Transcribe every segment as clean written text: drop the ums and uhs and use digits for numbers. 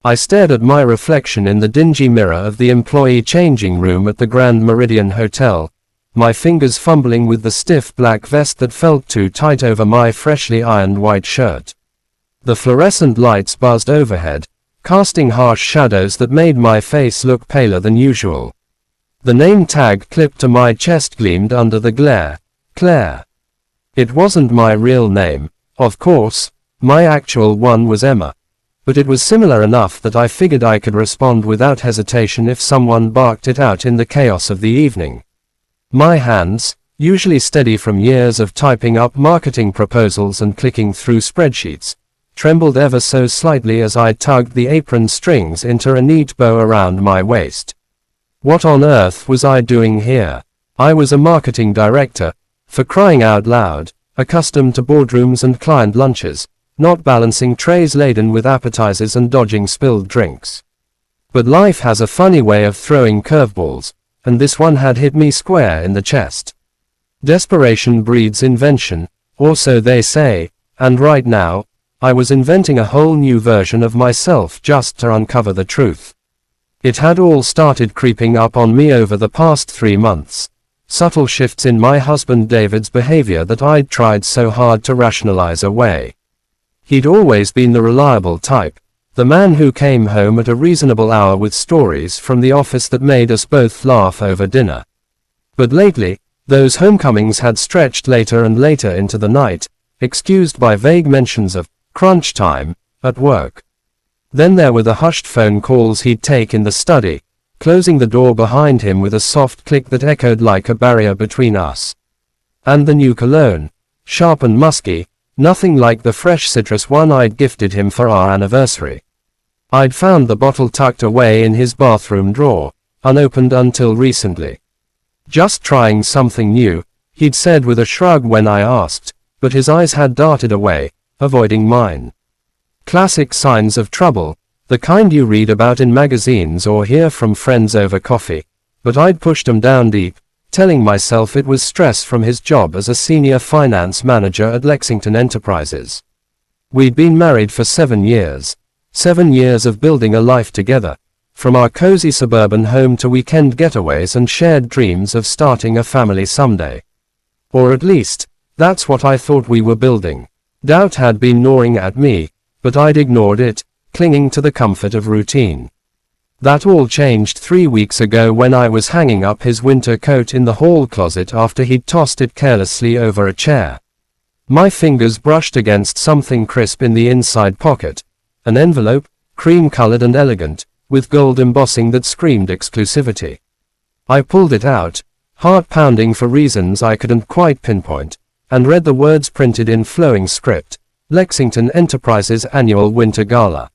I stared at my reflection in the dingy mirror of the employee changing room at the Grand Meridian Hotel, my fingers fumbling with the stiff black vest that felt too tight over my freshly ironed white shirt. The fluorescent lights buzzed overhead, casting harsh shadows that made my face look paler than usual. The name tag clipped to my chest gleamed under the glare. Claire. It wasn't my real name, of course. My actual one was Emma. But it was similar enough that I figured I could respond without hesitation if someone barked it out in the chaos of the evening. My hands, usually steady from years of typing up marketing proposals and clicking through spreadsheets, trembled ever so slightly as I tugged the apron strings into a neat bow around my waist. What on earth was I doing here? I was a marketing director, for crying out loud, accustomed to boardrooms and client lunches, not balancing trays laden with appetizers and dodging spilled drinks. But life has a funny way of throwing curveballs, and this one had hit me square in the chest. Desperation breeds invention, or so they say, and right now, I was inventing a whole new version of myself just to uncover the truth. It had all started creeping up on me over the past 3 months. Subtle shifts in my husband David's behavior that I'd tried so hard to rationalize away. He'd always been the reliable type, the man who came home at a reasonable hour with stories from the office that made us both laugh over dinner. But lately, those homecomings had stretched later and later into the night, excused by vague mentions of crunch time at work. Then there were the hushed phone calls he'd take in the study, closing the door behind him with a soft click that echoed like a barrier between us. And the new cologne, sharp and musky, nothing like the fresh citrus one I'd gifted him for our anniversary. I'd found the bottle tucked away in his bathroom drawer, unopened until recently. Just trying something new, he'd said with a shrug when I asked, but his eyes had darted away, avoiding mine. Classic signs of trouble, the kind you read about in magazines or hear from friends over coffee, but I'd pushed them down deep, telling myself it was stress from his job as a senior finance manager at Lexington Enterprises. We'd been married for 7 years. 7 years of building a life together, from our cozy suburban home to weekend getaways and shared dreams of starting a family someday. Or at least, that's what I thought we were building. Doubt had been gnawing at me, but I'd ignored it, clinging to the comfort of routine. That all changed 3 weeks ago when I was hanging up his winter coat in the hall closet after he'd tossed it carelessly over a chair. My fingers brushed against something crisp in the inside pocket, an envelope, cream-colored and elegant, with gold embossing that screamed exclusivity. I pulled it out, heart pounding for reasons I couldn't quite pinpoint, and read the words printed in flowing script, Lexington Enterprises Annual Winter Gala.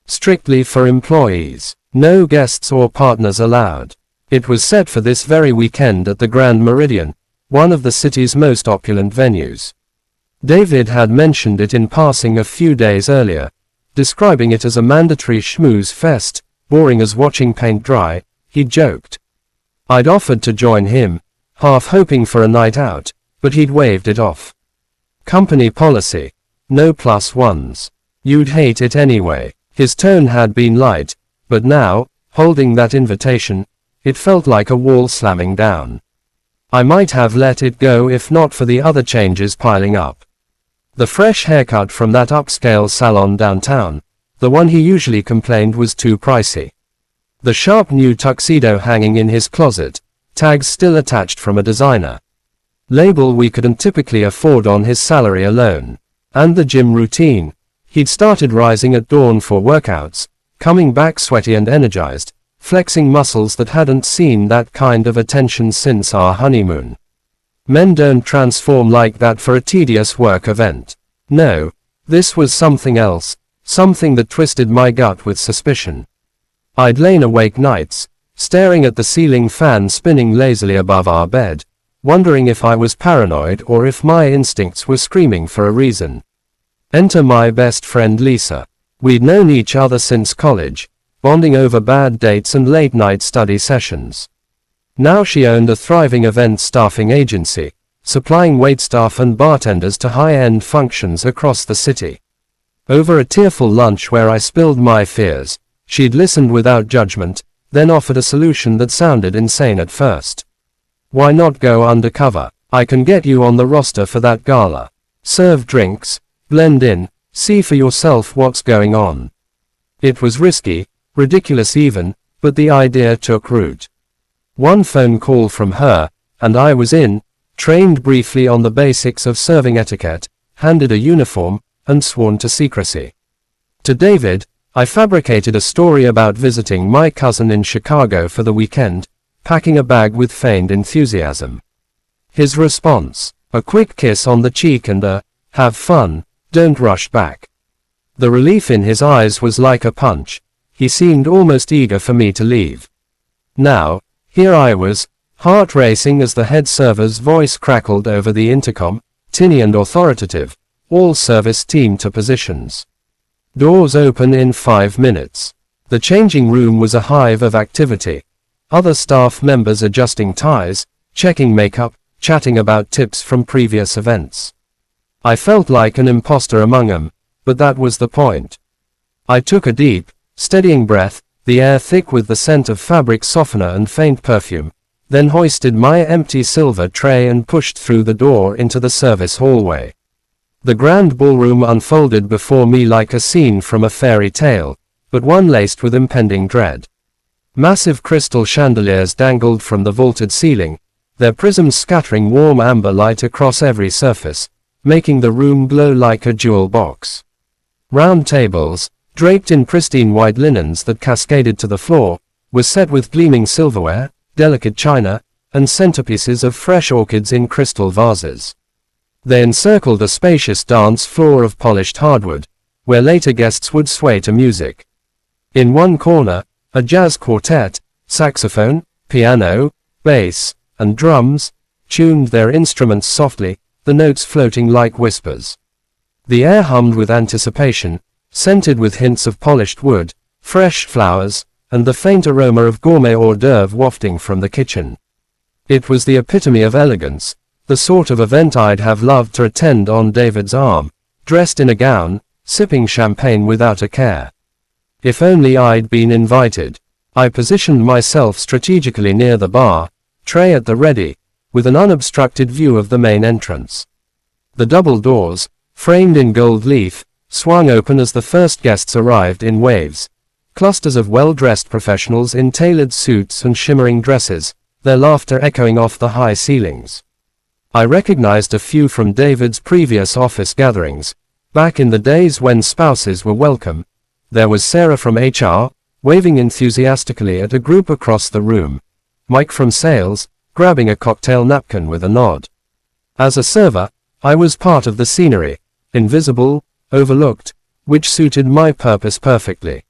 Strictly for employees. No guests or partners allowed. It was set for this very weekend at the Grand Meridian, one of the city's most opulent venues. David had mentioned it in passing a few days earlier, describing it as a mandatory schmooze fest, boring as watching paint dry, he joked. I'd offered to join him, half hoping for a night out, but he'd waved it off. Company policy. No plus ones. You'd hate it anyway. His tone had been light, but now, holding that invitation, it felt like a wall slamming down. I might have let it go if not for the other changes piling up. The fresh haircut from that upscale salon downtown, the one he usually complained was too pricey. The sharp new tuxedo hanging in his closet, tags still attached from a designer. Label we couldn't typically afford on his salary alone. And the gym routine. He'd started rising at dawn for workouts, coming back sweaty and energized, flexing muscles that hadn't seen that kind of attention since our honeymoon. Men don't transform like that for a tedious work event. No, this was something else, something that twisted my gut with suspicion. I'd lain awake nights, staring at the ceiling fan spinning lazily above our bed, wondering if I was paranoid or if my instincts were screaming for a reason. Enter my best friend Lisa. We'd known each other since college, bonding over bad dates and late-night study sessions. Now she owned a thriving event staffing agency, supplying waitstaff and bartenders to high-end functions across the city. Over a tearful lunch where I spilled my fears, She'd listened without judgment, then offered a solution that sounded insane at first. Why not go undercover? I can get you on the roster for that gala. Serve drinks, blend in, see for yourself what's going on. It was risky, ridiculous even, but the idea took root. One phone call from her, and I was in, trained briefly on the basics of serving etiquette, handed a uniform, and sworn to secrecy. To David, I fabricated a story about visiting my cousin in Chicago for the weekend, packing a bag with feigned enthusiasm. His response, a quick kiss on the cheek and a, "Have fun, don't rush back." The relief in his eyes was like a punch. He seemed almost eager for me to leave. Now, here I was, heart racing as the head server's voice crackled over the intercom, tinny and authoritative, "All service team to positions. Doors open in 5 minutes." The changing room was a hive of activity. Other staff members adjusting ties, checking makeup, chatting about tips from previous events. I felt like an imposter among them, but that was the point. I took a deep, steadying breath, the air thick with the scent of fabric softener and faint perfume, then hoisted my empty silver tray and pushed through the door into the service hallway. The grand ballroom unfolded before me like a scene from a fairy tale, but one laced with impending dread. Massive crystal chandeliers dangled from the vaulted ceiling, their prisms scattering warm amber light across every surface, making the room glow like a jewel box. Round tables, draped in pristine white linens that cascaded to the floor, were set with gleaming silverware, delicate china, and centerpieces of fresh orchids in crystal vases. They encircled a spacious dance floor of polished hardwood, where later guests would sway to music. In one corner, a jazz quartet, saxophone, piano, bass, and drums, tuned their instruments softly, the notes floating like whispers. The air hummed with anticipation, scented with hints of polished wood, fresh flowers, and the faint aroma of gourmet hors d'oeuvre wafting from the kitchen. It was the epitome of elegance, the sort of event I'd have loved to attend on David's arm, dressed in a gown, sipping champagne without a care. If only I'd been invited. I positioned myself strategically near the bar, tray at the ready, with an unobstructed view of the main entrance. The double doors, framed in gold leaf, swung open as the first guests arrived in waves. Clusters of well-dressed professionals in tailored suits and shimmering dresses, their laughter echoing off the high ceilings. I recognized a few from David's previous office gatherings, back in the days when spouses were welcome. There was Sarah from HR, waving enthusiastically at a group across the room. Mike from sales, grabbing a cocktail napkin with a nod. As a server, I was part of the scenery, invisible, overlooked, which suited my purpose perfectly.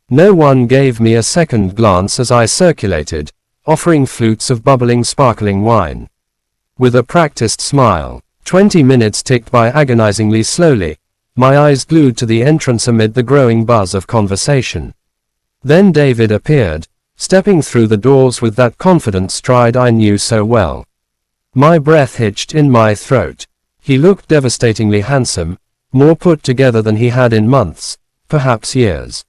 No one gave me a second glance as I circulated, offering flutes of bubbling sparkling wine. With a practiced smile, 20 minutes ticked by agonizingly slowly, my eyes glued to the entrance amid the growing buzz of conversation. Then David appeared, stepping through the doors with that confident stride I knew so well. My breath hitched in my throat. He looked devastatingly handsome, more put together than he had in months, perhaps years.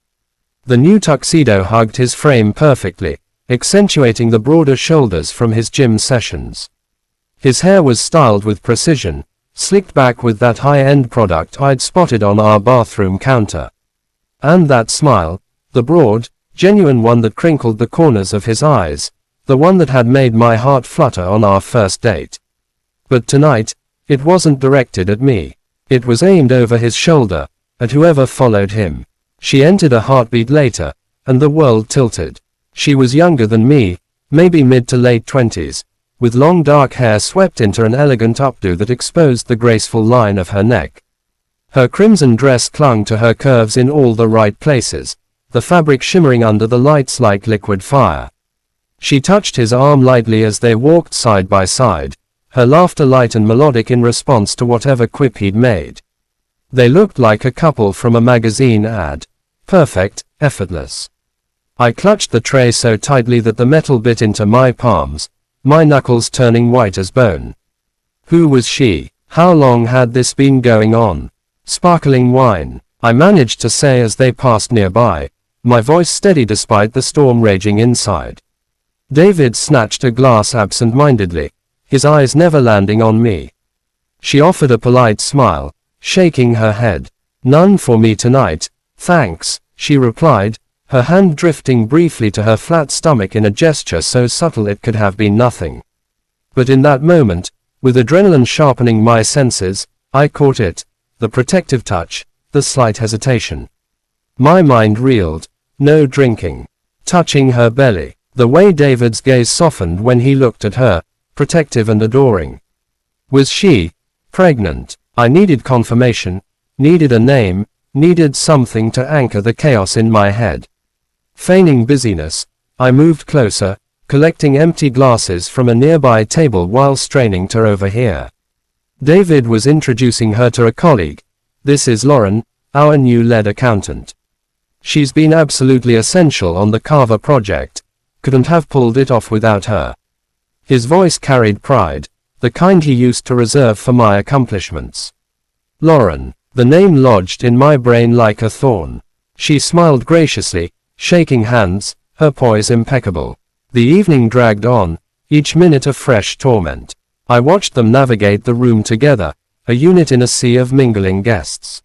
The new tuxedo hugged his frame perfectly, accentuating the broader shoulders from his gym sessions. His hair was styled with precision, slicked back with that high-end product I'd spotted on our bathroom counter. And that smile, the broad, genuine one that crinkled the corners of his eyes, the one that had made my heart flutter on our first date. But tonight, it wasn't directed at me. It was aimed over his shoulder, at whoever followed him. She entered a heartbeat later, and the world tilted. She was younger than me, maybe mid to late 20s, with long dark hair swept into an elegant updo that exposed the graceful line of her neck. Her crimson dress clung to her curves in all the right places, the fabric shimmering under the lights like liquid fire. She touched his arm lightly as they walked side by side, her laughter light and melodic in response to whatever quip he'd made. They looked like a couple from a magazine ad. Perfect, effortless. I clutched the tray so tightly that the metal bit into my palms, my knuckles turning white as bone. Who was she? How long had this been going on? Sparkling wine, I managed to say as they passed nearby, my voice steady despite the storm raging inside. David snatched a glass absent-mindedly, his eyes never landing on me. She offered a polite smile, shaking her head. "None for me tonight, thanks," she replied, her hand drifting briefly to her flat stomach in a gesture so subtle it could have been nothing. But in that moment, with adrenaline sharpening my senses, I caught it, the protective touch, the slight hesitation. My mind reeled. No drinking. Touching her belly. The way David's gaze softened when he looked at her, protective and adoring. Was she pregnant? I needed confirmation, needed a name, needed something to anchor the chaos in my head. Feigning busyness, I moved closer, collecting empty glasses from a nearby table while straining to overhear. David was introducing her to a colleague. "This is Lauren, our new lead accountant. She's been absolutely essential on the Carver project. Couldn't have pulled it off without her." His voice carried pride, the kind he used to reserve for my accomplishments. Lauren. The name lodged in my brain like a thorn. She smiled graciously, shaking hands, her poise impeccable. The evening dragged on, each minute a fresh torment. I watched them navigate the room together, a unit in a sea of mingling guests.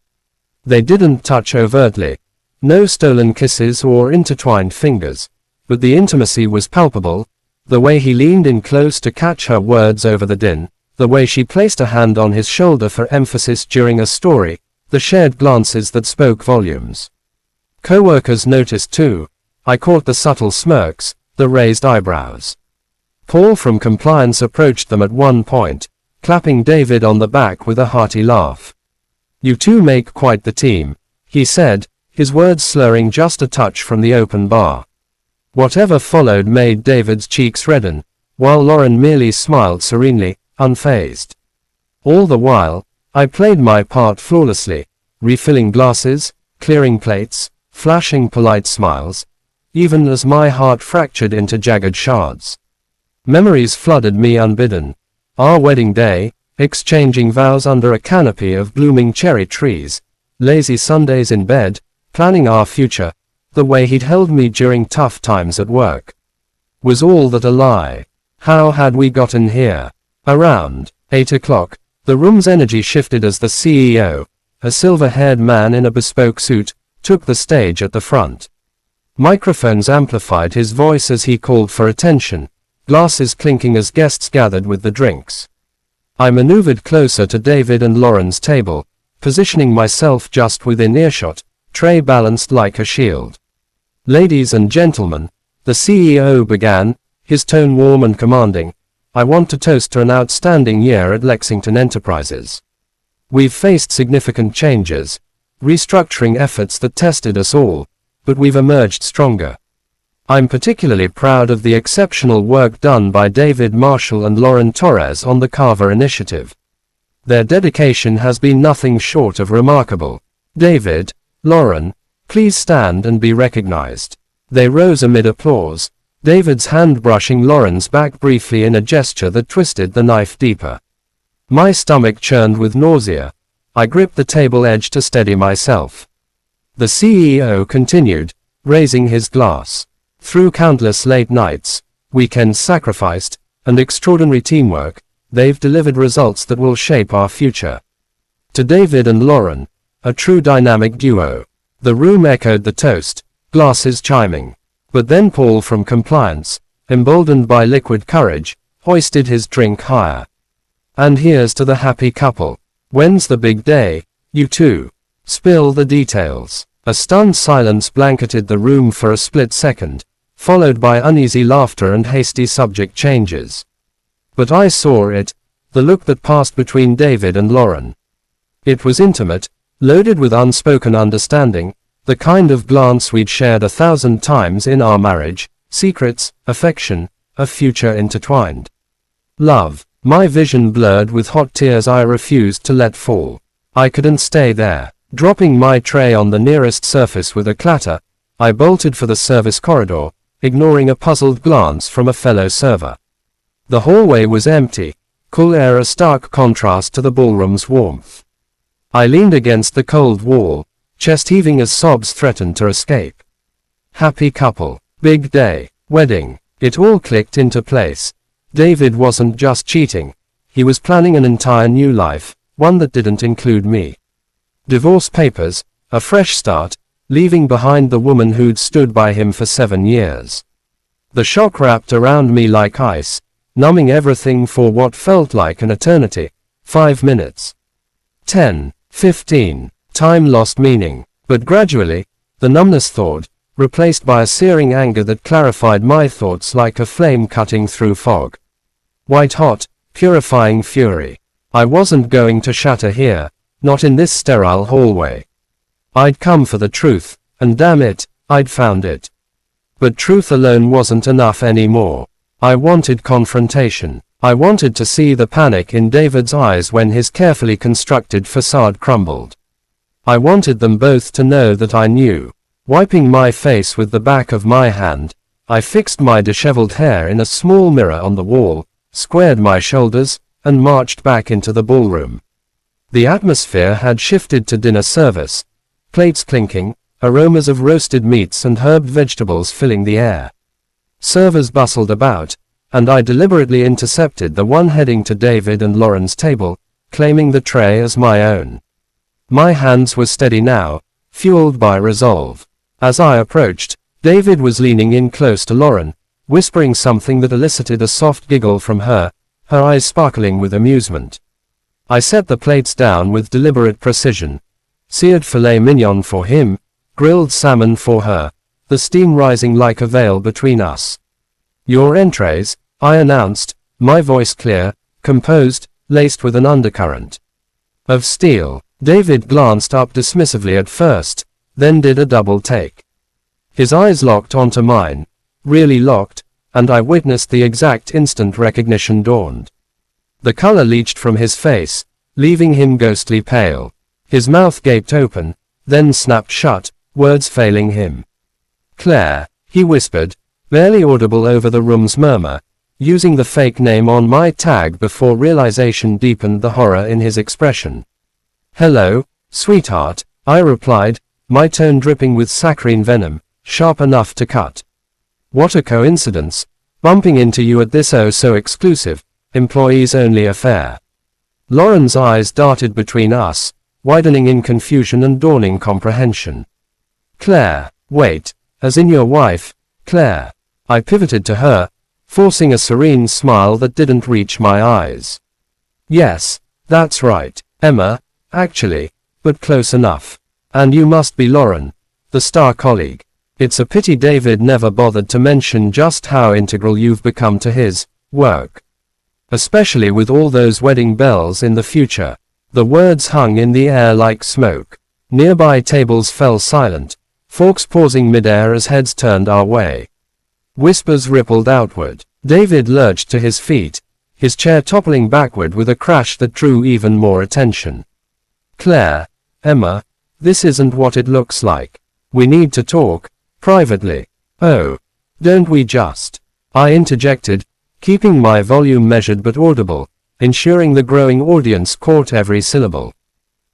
They didn't touch overtly. No stolen kisses or intertwined fingers. But the intimacy was palpable, the way he leaned in close to catch her words over the din, the way she placed a hand on his shoulder for emphasis during a story, the shared glances that spoke volumes. Co-workers noticed too. I caught the subtle smirks, the raised eyebrows. Paul from compliance approached them at one point, clapping David on the back with a hearty laugh. "You two make quite the team," he said, his words slurring just a touch from the open bar. Whatever followed made David's cheeks redden, while Lauren merely smiled serenely, unfazed. All the while, I played my part flawlessly, refilling glasses, clearing plates, flashing polite smiles, even as my heart fractured into jagged shards. Memories flooded me unbidden. Our wedding day, exchanging vows under a canopy of blooming cherry trees, lazy Sundays in bed, planning our future, the way he'd held me during tough times at work. Was all that a lie? How had we gotten here? Around 8 o'clock, the room's energy shifted as the CEO, a silver-haired man in a bespoke suit, took the stage at the front. Microphones amplified his voice as he called for attention, glasses clinking as guests gathered with the drinks. I maneuvered closer to David and Lauren's table, positioning myself just within earshot, tray balanced like a shield. "Ladies and gentlemen," the CEO began, his tone warm and commanding, "I want to toast to an outstanding year at Lexington Enterprises. We've faced significant changes, restructuring efforts that tested us all, but we've emerged stronger. I'm particularly proud of the exceptional work done by David Marshall and Lauren Torres on the Carver initiative. Their dedication has been nothing short of remarkable. David, Lauren, please stand and be recognized." They rose amid applause, David's hand brushing Lauren's back briefly in a gesture that twisted the knife deeper. My stomach churned with nausea. I gripped the table edge to steady myself. The CEO continued, raising his glass. "Through countless late nights, weekends sacrificed, and extraordinary teamwork, they've delivered results that will shape our future. To David and Lauren, a true dynamic duo." The room echoed the toast, glasses chiming. But then Paul from compliance, emboldened by liquid courage, hoisted his drink higher. "And here's to the happy couple. When's the big day, you two? Spill the details." A stunned silence blanketed the room for a split second, followed by uneasy laughter and hasty subject changes. But I saw it, the look that passed between David and Lauren. It was intimate, loaded with unspoken understanding, the kind of glance we'd shared 1,000 times in our marriage, secrets, affection, a future intertwined. Love. My vision blurred with hot tears I refused to let fall. I couldn't stay there. Dropping my tray on the nearest surface with a clatter, I bolted for the service corridor, ignoring a puzzled glance from a fellow server. The hallway was empty, cool air a stark contrast to the ballroom's warmth. I leaned against the cold wall, chest heaving as sobs threatened to escape. Happy couple. Big day. Wedding. It all clicked into place. David wasn't just cheating. He was planning an entire new life, one that didn't include me. Divorce papers, a fresh start, leaving behind the woman who'd stood by him for 7 years. The shock wrapped around me like ice, numbing everything for what felt like an eternity. 5 minutes. 10, 15. Time lost meaning. But gradually, the numbness thawed, replaced by a searing anger that clarified my thoughts like a flame cutting through fog. White-hot, purifying fury. I wasn't going to shatter here, not in this sterile hallway. I'd come for the truth, and damn it, I'd found it. But truth alone wasn't enough anymore. I wanted confrontation. I wanted to see the panic in David's eyes when his carefully constructed facade crumbled. I wanted them both to know that I knew. Wiping my face with the back of my hand, I fixed my disheveled hair in a small mirror on the wall, squared my shoulders, and marched back into the ballroom. The atmosphere had shifted to dinner service. Plates clinking, aromas of roasted meats and herbed vegetables filling the air. Servers bustled about, and I deliberately intercepted the one heading to David and Lauren's table, claiming the tray as my own. My hands were steady now, fueled by resolve. As I approached, David was leaning in close to Lauren, whispering something that elicited a soft giggle from her, her eyes sparkling with amusement. I set the plates down with deliberate precision. Seared filet mignon for him, grilled salmon for her, the steam rising like a veil between us. Your entrees, I announced, my voice clear, composed, laced with an undercurrent of steel. David glanced up dismissively at first, then did a double take. His eyes locked onto mine, really locked, and I witnessed the exact instant recognition dawned. The color leached from his face, leaving him ghostly pale. His mouth gaped open, then snapped shut, words failing him. Claire, he whispered, barely audible over the room's murmur, using the fake name on my tag before realization deepened the horror in his expression. Hello, sweetheart, I replied, my tone dripping with saccharine venom, sharp enough to cut. What a coincidence, bumping into you at this oh-so-exclusive, employees-only affair. Lauren's eyes darted between us, widening in confusion and dawning comprehension. Claire, wait, as in your wife, Claire. I pivoted to her, forcing a serene smile that didn't reach my eyes. Yes, that's right, Emma, actually, but close enough. And you must be Lauren, the star colleague. It's a pity David never bothered to mention just how integral you've become to his work. Especially with all those wedding bells in the future. The words hung in the air like smoke. Nearby tables fell silent, forks pausing midair as heads turned our way. Whispers rippled outward. David lurched to his feet, his chair toppling backward with a crash that drew even more attention. Claire, Emma, this isn't what it looks like. We need to talk, privately. Oh, don't we just? I interjected, keeping my volume measured but audible, ensuring the growing audience caught every syllable.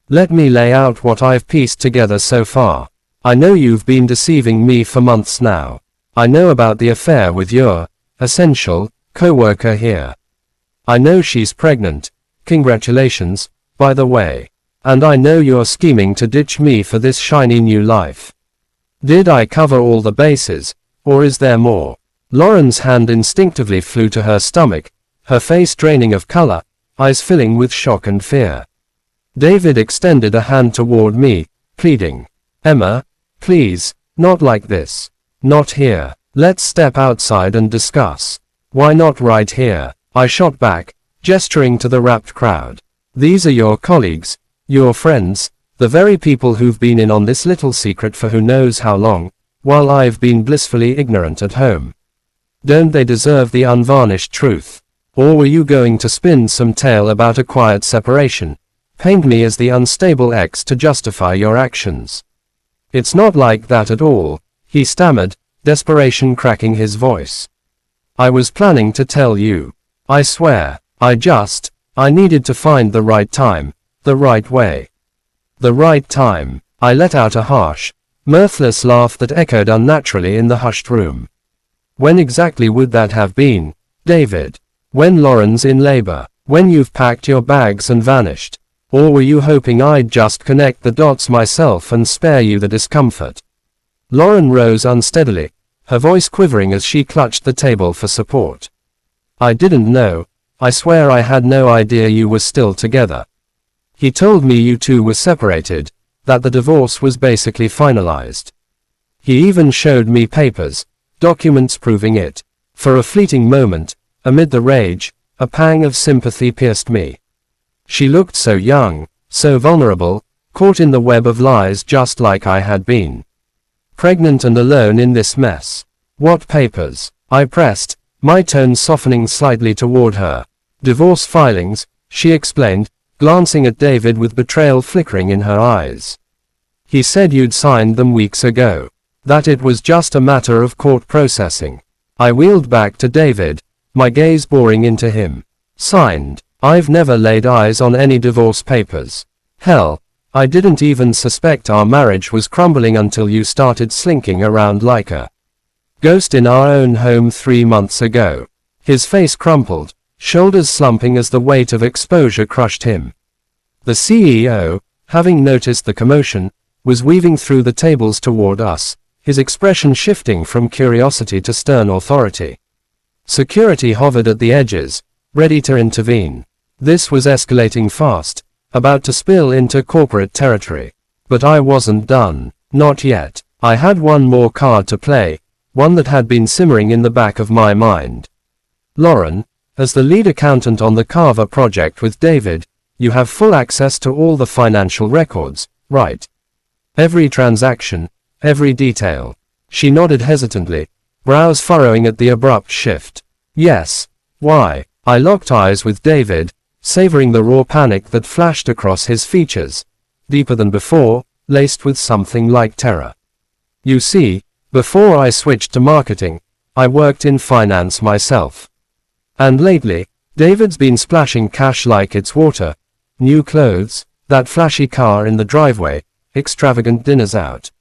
Let me lay out what I've pieced together so far. I know you've been deceiving me for months now. I know about the affair with your essential co-worker here. I know she's pregnant. Congratulations, by the way. And I know you're scheming to ditch me for this shiny new life. Did I cover all the bases, or is there more? Lauren's hand instinctively flew to her stomach, her face draining of color, eyes filling with shock and fear. David extended a hand toward me, pleading. Emma, please, not like this. Not here. Let's step outside and discuss. Why not right here? I shot back, gesturing to the rapt crowd. These are your colleagues, your friends, the very people who've been in on this little secret for who knows how long, while I've been blissfully ignorant at home. Don't they deserve the unvarnished truth? Or were you going to spin some tale about a quiet separation, paint me as the unstable ex to justify your actions? It's not like that at all, he stammered, desperation cracking his voice. I was planning to tell you. I swear, I needed to find the right time, the right way. The right time. I let out a harsh, Mirthless laugh that echoed unnaturally in the hushed room. When exactly would that have been, David? When Lauren's in labor? When you've packed your bags and vanished? Or were you hoping I'd just connect the dots myself and spare you the discomfort? Lauren rose unsteadily, her voice quivering as she clutched the table for support. I didn't know. I swear I had no idea you were still together. He told me you two were separated, that the divorce was basically finalized. He even showed me papers, documents proving it. For a fleeting moment, amid the rage, a pang of sympathy pierced me. She looked so young, so vulnerable, caught in the web of lies just like I had been. Pregnant and alone in this mess. What papers? I pressed, my tone softening slightly toward her. Divorce filings, she explained, glancing at David with betrayal flickering in her eyes. He said you'd signed them weeks ago. That it was just a matter of court processing. I wheeled back to David, my gaze boring into him. Signed. I've never laid eyes on any divorce papers. Hell, I didn't even suspect our marriage was crumbling until you started slinking around like a ghost in our own home 3 months ago. His face crumpled, shoulders slumping as the weight of exposure crushed him. The CEO, having noticed the commotion, was weaving through the tables toward us, his expression shifting from curiosity to stern authority. Security hovered at the edges, ready to intervene. This was escalating fast, about to spill into corporate territory. But I wasn't done. Not yet. I had one more card to play, one that had been simmering in the back of my mind. Lauren, as the lead accountant on the Carver project with David, you have full access to all the financial records, right? Every transaction, every detail. She nodded hesitantly, brows furrowing at the abrupt shift. Yes. Why? I locked eyes with David, savoring the raw panic that flashed across his features, deeper than before, laced with something like terror. You see, before I switched to marketing, I worked in finance myself. And lately, David's been splashing cash like it's water. New clothes, that flashy car in the driveway, extravagant dinners out.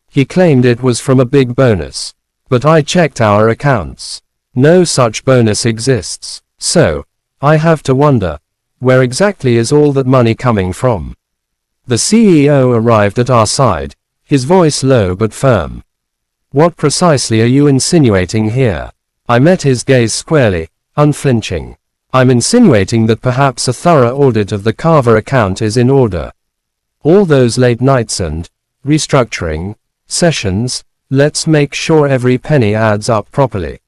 He claimed it was from a big bonus. But I checked our accounts. No such bonus exists. So, I have to wonder, where exactly is all that money coming from? The CEO arrived at our side, his voice low but firm. What precisely are you insinuating here? I met his gaze squarely, unflinching. I'm insinuating that perhaps a thorough audit of the Carver account is in order. All those late nights and restructuring sessions, let's make sure every penny adds up properly.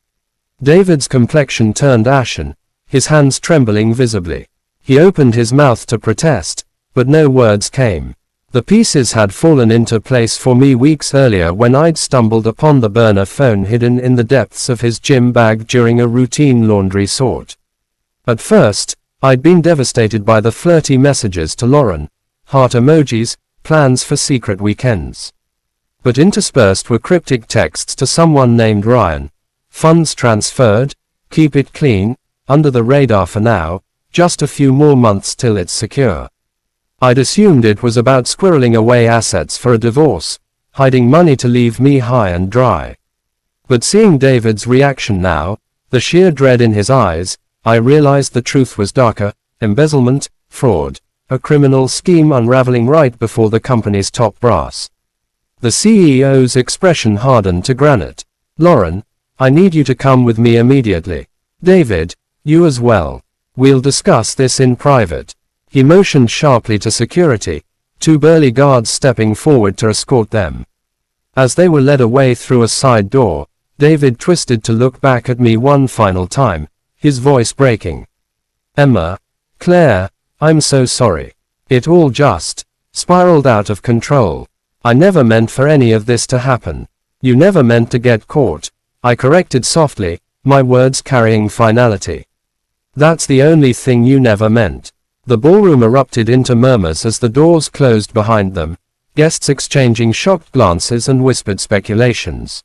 David's complexion turned ashen, his hands trembling visibly. He opened his mouth to protest, but no words came. The pieces had fallen into place for me weeks earlier when I'd stumbled upon the burner phone hidden in the depths of his gym bag during a routine laundry sort. At first, I'd been devastated by the flirty messages to Lauren, heart emojis, plans for secret weekends. But interspersed were cryptic texts to someone named Ryan. Funds transferred, keep it clean, under the radar for now, just a few more months till it's secure. I'd assumed it was about squirreling away assets for a divorce, hiding money to leave me high and dry. But seeing David's reaction now, the sheer dread in his eyes, I realized the truth was darker: embezzlement, fraud, a criminal scheme unraveling right before the company's top brass. The CEO's expression hardened to granite. Lauren, I need you to come with me immediately. David, you as well. We'll discuss this in private. He motioned sharply to security, two burly guards stepping forward to escort them. As they were led away through a side door, David twisted to look back at me one final time, his voice breaking. Emma, Claire, I'm so sorry. It all just spiraled out of control. I never meant for any of this to happen. You never meant to get caught. I corrected softly, my words carrying finality. That's the only thing you never meant. The ballroom erupted into murmurs as the doors closed behind them, guests exchanging shocked glances and whispered speculations.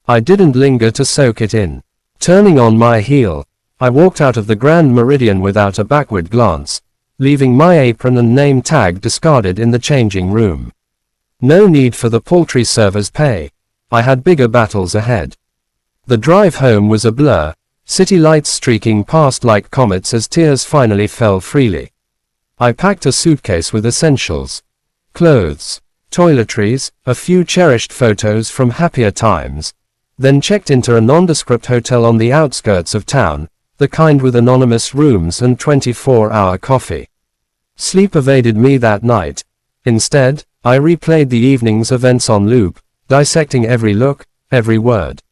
I didn't linger to soak it in. Turning on my heel, I walked out of the Grand Meridian without a backward glance, leaving my apron and name tag discarded in the changing room. No need for the paltry server's pay. I had bigger battles ahead. The drive home was a blur, city lights streaking past like comets as tears finally fell freely. I packed a suitcase with essentials. Clothes, toiletries, a few cherished photos from happier times, then checked into a nondescript hotel on the outskirts of town, the kind with anonymous rooms and 24-hour coffee. Sleep evaded me that night. Instead, I replayed the evening's events on loop, dissecting every look, every word.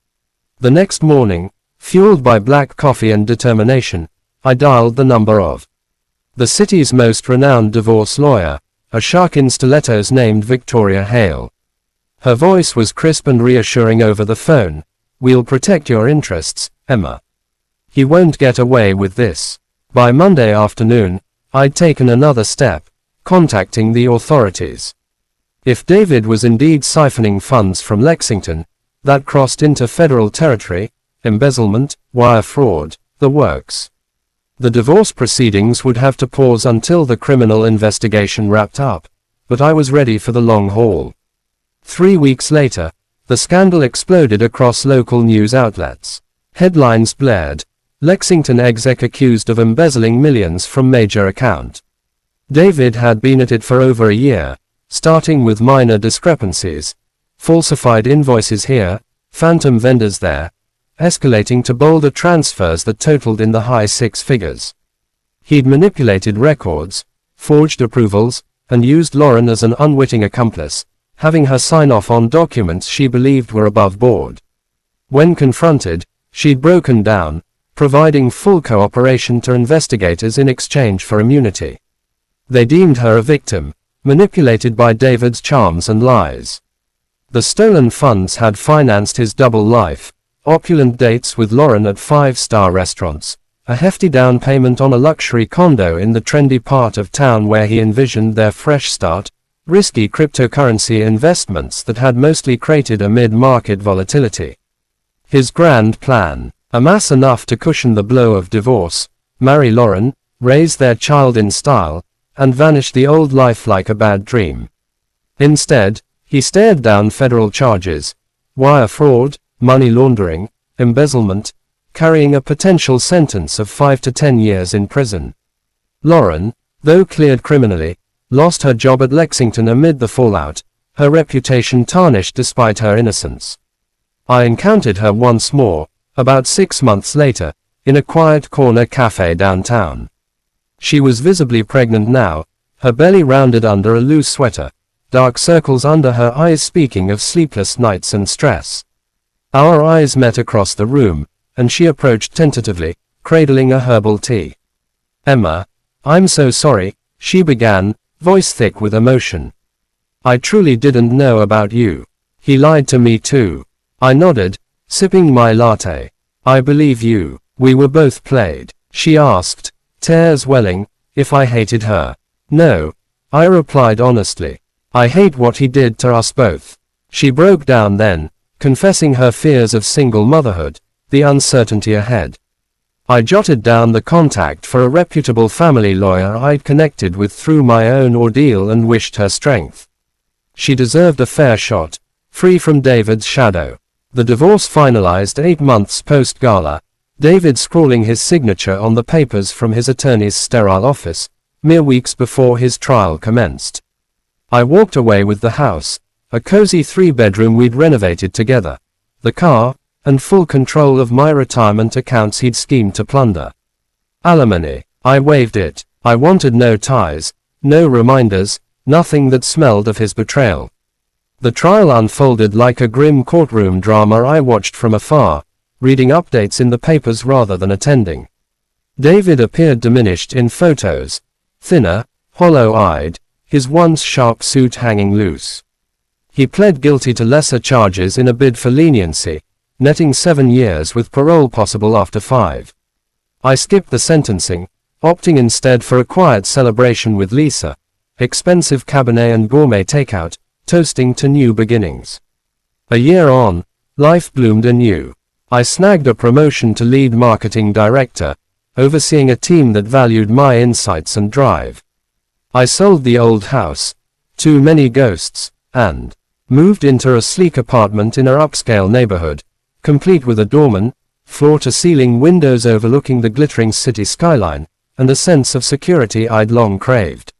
The next morning, fueled by black coffee and determination, I dialed the number of the city's most renowned divorce lawyer, a shark in stilettos named Victoria Hale. Her voice was crisp and reassuring over the phone. "We'll protect your interests, Emma. He won't get away with this." By Monday afternoon, I'd taken another step, contacting the authorities. If David was indeed siphoning funds from Lexington, that crossed into federal territory, embezzlement, wire fraud, the works. The divorce proceedings would have to pause until the criminal investigation wrapped up, but I was ready for the long haul. 3 weeks later, the scandal exploded across local news outlets. Headlines blared. Lexington exec accused of embezzling millions from major account. David had been at it for over a year, starting with minor discrepancies, falsified invoices here, phantom vendors there, escalating to bolder transfers that totaled in the high six figures. He'd manipulated records, forged approvals, and used Lauren as an unwitting accomplice, having her sign off on documents she believed were above board. When confronted, she'd broken down, providing full cooperation to investigators in exchange for immunity. They deemed her a victim, manipulated by David's charms and lies. The stolen funds had financed his double life, opulent dates with Lauren at 5-star restaurants, a hefty down payment on a luxury condo in the trendy part of town where he envisioned their fresh start, risky cryptocurrency investments that had mostly created a mid-market volatility. His grand plan: amass enough to cushion the blow of divorce, marry Lauren, raise their child in style, and vanish the old life like a bad dream. Instead, he stared down federal charges: wire fraud, money laundering, embezzlement, carrying a potential sentence of 5 to 10 years in prison. Lauren, though cleared criminally, lost her job at Lexington amid the fallout, her reputation tarnished despite her innocence. I encountered her once more, about 6 months later, in a quiet corner cafe downtown. She was visibly pregnant now, her belly rounded under a loose sweater, dark circles under her eyes speaking of sleepless nights and stress. Our eyes met across the room, and she approached tentatively, cradling a herbal tea. "Emma, I'm so sorry," she began, voice thick with emotion. "I truly didn't know about you. He lied to me too." I nodded, sipping my latte. "I believe you. We were both played." She asked, tears welling, if I hated her. "No," I replied honestly. "I hate what he did to us both." She broke down then, confessing her fears of single motherhood, the uncertainty ahead. I jotted down the contact for a reputable family lawyer I'd connected with through my own ordeal and wished her strength. She deserved a fair shot, free from David's shadow. The divorce finalized 8 months post-gala, David scrawling his signature on the papers from his attorney's sterile office, mere weeks before his trial commenced. I walked away with the house, a cozy 3-bedroom we'd renovated together, the car, and full control of my retirement accounts he'd schemed to plunder. Alimony. I waived it. I wanted no ties, no reminders, nothing that smelled of his betrayal. The trial unfolded like a grim courtroom drama I watched from afar, reading updates in the papers rather than attending. David appeared diminished in photos, thinner, hollow-eyed, his once sharp suit hanging loose. He pled guilty to lesser charges in a bid for leniency, netting 7 years with parole possible after 5. I skipped the sentencing, opting instead for a quiet celebration with Lisa, expensive Cabernet and gourmet takeout, toasting to new beginnings. A year on, life bloomed anew. I snagged a promotion to lead marketing director, overseeing a team that valued my insights and drive. I sold the old house, too many ghosts, and moved into a sleek apartment in a upscale neighborhood, complete with a doorman, floor-to-ceiling windows overlooking the glittering city skyline, and a sense of security I'd long craved.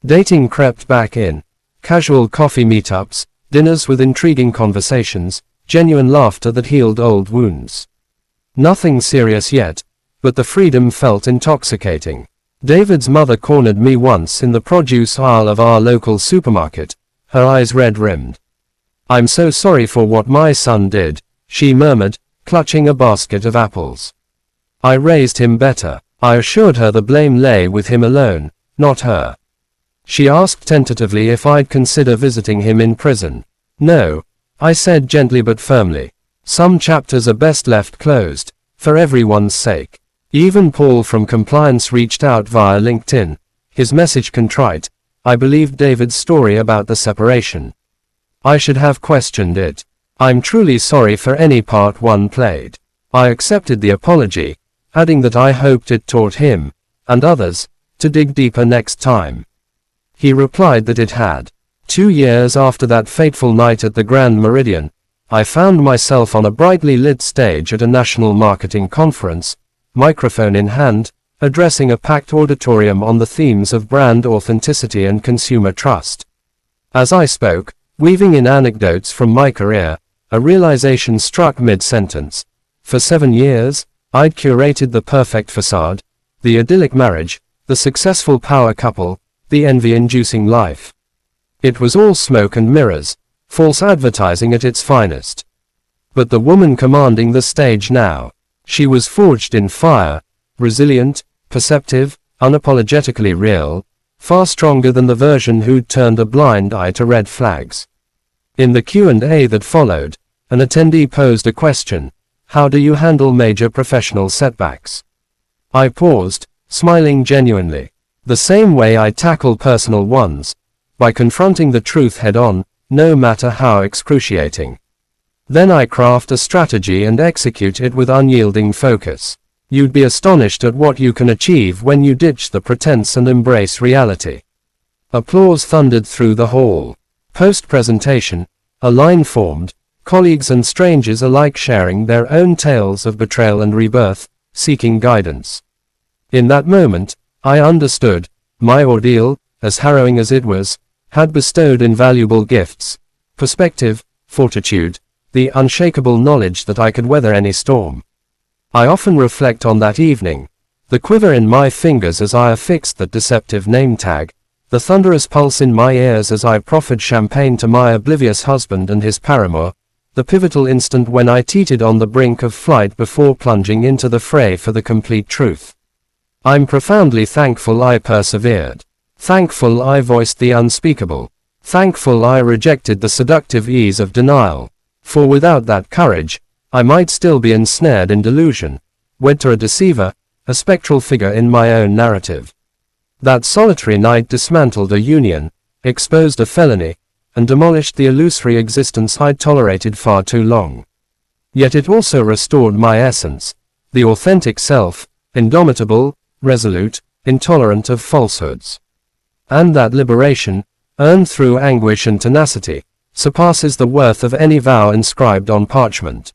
Dating crept back in. Casual coffee meetups, dinners with intriguing conversations, genuine laughter that healed old wounds. Nothing serious yet, but the freedom felt intoxicating. David's mother cornered me once in the produce aisle of our local supermarket, her eyes red-rimmed. "I'm so sorry for what my son did," she murmured, clutching a basket of apples. "I raised him better." I assured her the blame lay with him alone, not her. She asked tentatively if I'd consider visiting him in prison. "No," I said gently but firmly. "Some chapters are best left closed, for everyone's sake." Even Paul from compliance reached out via LinkedIn, his message contrite. I believed David's story about the separation. I should have questioned it. "I'm truly sorry for any part one played." I accepted the apology, adding that I hoped it taught him, and others, to dig deeper next time. He replied that it had. 2 years after that fateful night at the Grand Meridian, I found myself on a brightly lit stage at a national marketing conference, microphone in hand, addressing a packed auditorium on the themes of brand authenticity and consumer trust. As I spoke, weaving in anecdotes from my career, a realization struck mid-sentence. For 7 years, I'd curated the perfect facade, the idyllic marriage, the successful power couple, the envy-inducing life. It was all smoke and mirrors, false advertising at its finest. But the woman commanding the stage now, she was forged in fire, resilient, perceptive, unapologetically real, far stronger than the version who'd turned a blind eye to red flags. In the Q&A that followed, an attendee posed a question: "How do you handle major professional setbacks?" I paused, smiling genuinely. The same way I tackle personal ones, by confronting the truth head-on, no matter how excruciating. Then I craft a strategy and execute it with unyielding focus. You'd be astonished at what you can achieve when you ditch the pretense and embrace reality. Applause thundered through the hall. Post-presentation, a line formed, colleagues and strangers alike sharing their own tales of betrayal and rebirth, seeking guidance. In that moment, I understood, my ordeal, as harrowing as it was, had bestowed invaluable gifts: perspective, fortitude, the unshakable knowledge that I could weather any storm. I often reflect on that evening, the quiver in my fingers as I affixed that deceptive name tag, the thunderous pulse in my ears as I proffered champagne to my oblivious husband and his paramour, the pivotal instant when I teetered on the brink of flight before plunging into the fray for the complete truth. I'm profoundly thankful I persevered. Thankful I voiced the unspeakable. Thankful I rejected the seductive ease of denial. For without that courage, I might still be ensnared in delusion, wed to a deceiver, a spectral figure in my own narrative. That solitary night dismantled a union, exposed a felony, and demolished the illusory existence I'd tolerated far too long. Yet it also restored my essence, the authentic self, indomitable, resolute, intolerant of falsehoods. And that liberation, earned through anguish and tenacity, surpasses the worth of any vow inscribed on parchment.